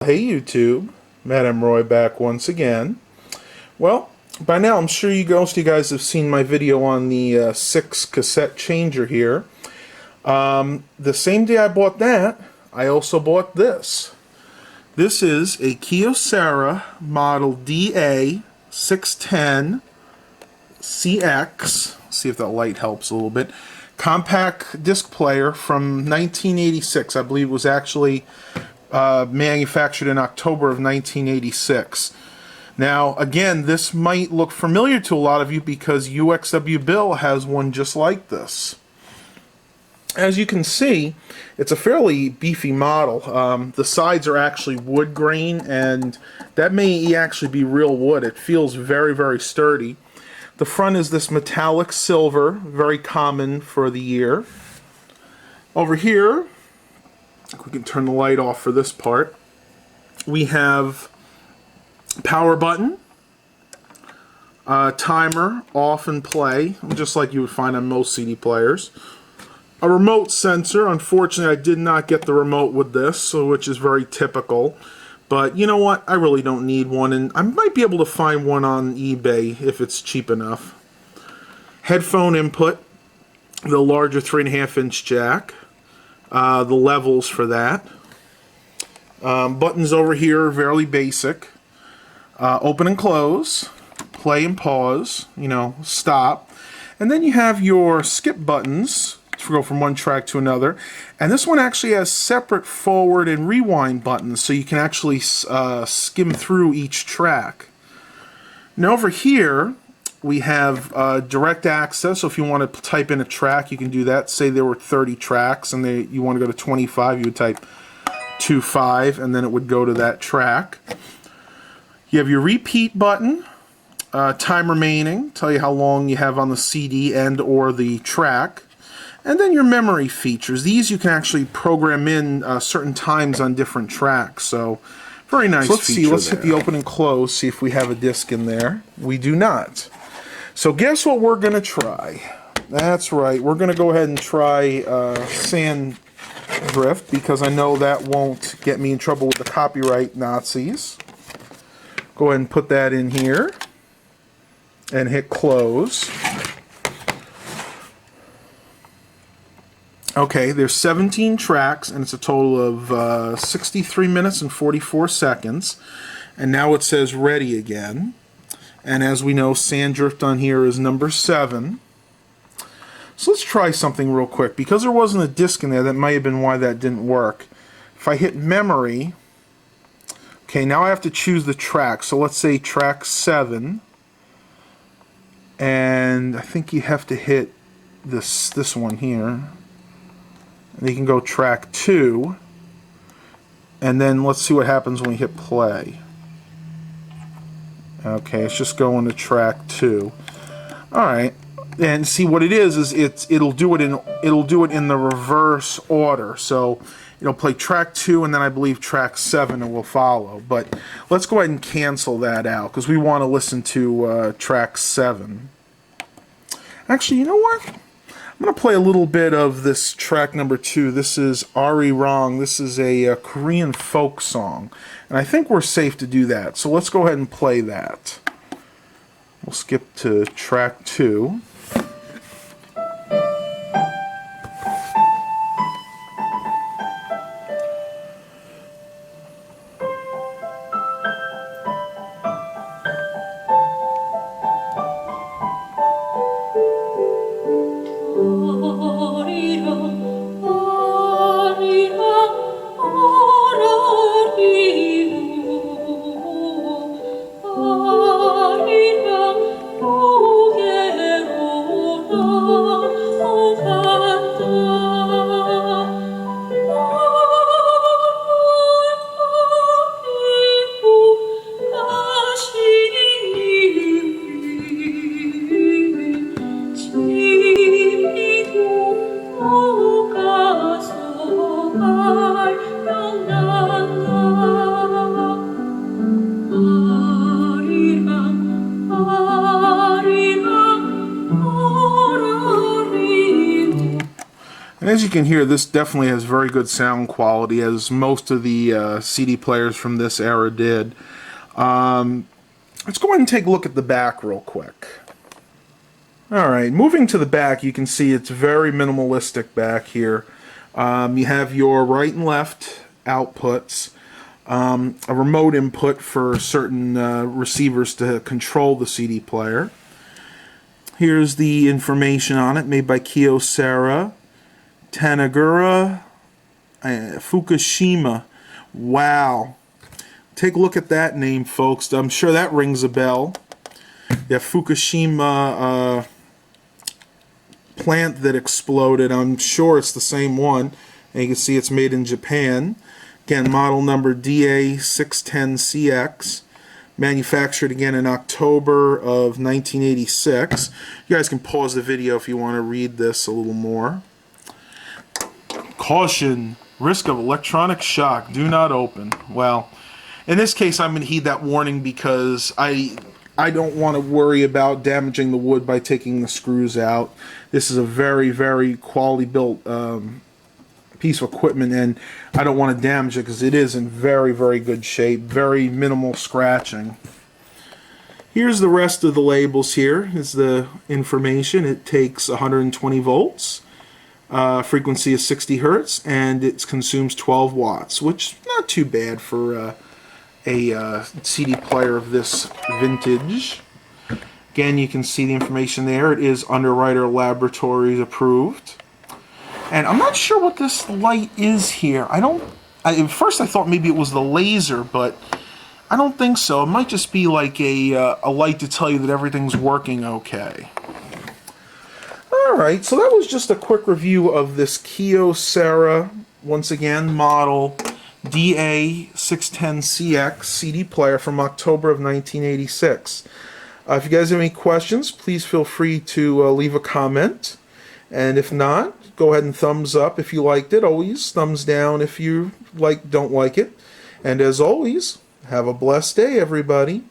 Hey YouTube, Madam Roy back once again. Well, by now I'm sure most of you guys have seen my video on the 6 cassette changer here. The same day I bought that, I also bought this. This is a Kyocera model DA-610cx. See if that light helps a little bit. Compact disc player from 1986. I believe it was actually manufactured in October of 1986. Now, again, this might look familiar to a lot of you because UXW Bill has one just like this. As you can see, it's a fairly beefy model. The sides are actually wood grain, and that may actually be real wood. It feels very, very sturdy. The front is this metallic silver, very common for the year. Over here, we can turn the light off for this part. We have power button, timer, off and play, just like you would find on most CD players. A remote sensor. Unfortunately, I did not get the remote with this, which is very typical. But you know what? I really don't need one, and I might be able to find one on eBay if it's cheap enough. Headphone input, the larger 3.5-inch jack. The levels for that. Buttons over here are fairly basic. Open and close, play and pause, stop. And then you have your skip buttons to go from one track to another. And this one actually has separate forward and rewind buttons, so you can actually skim through each track. Now over here, we have direct access, so if you want to type in a track, you can do that. Say there were 30 tracks and you want to go to 25, you would type 25, and then it would go to that track. You have your repeat button, time remaining, tell you how long you have on the CD and or the track. And then your memory features. These you can actually program in certain times on different tracks, so very nice feature. Let's see, let's hit the open and close, see if we have a disc in there. We do not. So guess what we're going to try? That's right, we're going to go ahead and try Sand Drift, because I know that won't get me in trouble with the copyright Nazis. Go ahead and put that in here and hit close. Okay, there's 17 tracks and it's a total of 63 minutes and 44 seconds. And now it says ready again. And as we know, Sand Drift on here is number 7. So let's try something real quick. Because there wasn't a disc in there, that might have been why that didn't work. If I hit memory, okay, now I have to choose the track. So let's say track 7. And I think you have to hit this one here. And you can go track 2. And then let's see what happens when we hit play. Okay, it's just going to track 2. Alright. And see what it is it'll do it in the reverse order. So it'll play track 2 and then I believe track 7 will follow. But let's go ahead and cancel that out because we want to listen to track 7. Actually, you know what? I'm going to play a little bit of this track number 2. This is Ari Rong. This is a Korean folk song. And I think we're safe to do that. So let's go ahead and play that. We'll skip to track 2. Oh As you can hear, this definitely has very good sound quality, as most of the CD players from this era did. Let's go ahead and take a look at the back real quick. Alright, moving to the back, you can see it's very minimalistic back here. You have your right and left outputs, a remote input for certain receivers to control the CD player. Here's the information on it, made by Kyocera, Tanagura, Fukushima. Wow. Take a look at that name, folks. I'm sure that rings a bell. The Fukushima plant that exploded. I'm sure it's the same one. And you can see it's made in Japan. Again, model number DA-610cx. Manufactured again in October of 1986. You guys can pause the video if you want to read this a little more. Caution. Risk of electronic shock. Do not open. Well, in this case, I'm going to heed that warning because I don't want to worry about damaging the wood by taking the screws out. This is a very, very quality built piece of equipment, and I don't want to damage it because it is in very, very good shape. Very minimal scratching. Here's the rest of the labels. Here is the information. It takes 120 volts. Frequency is 60 hertz, and it consumes 12 watts, which is not too bad for a CD player of this vintage. Again, you can see the information there. It is Underwriter Laboratories approved. And I'm not sure what this light is here. At first I thought maybe it was the laser, but I don't think so. It might just be like a light to tell you that everything's working okay. Alright, so that was just a quick review of this Kyocera, once again, model DA-610cx CD player from October of 1986. If you guys have any questions, please feel free to leave a comment. And if not, go ahead and thumbs up if you liked it. Always thumbs down if you don't like it. And as always, have a blessed day, everybody.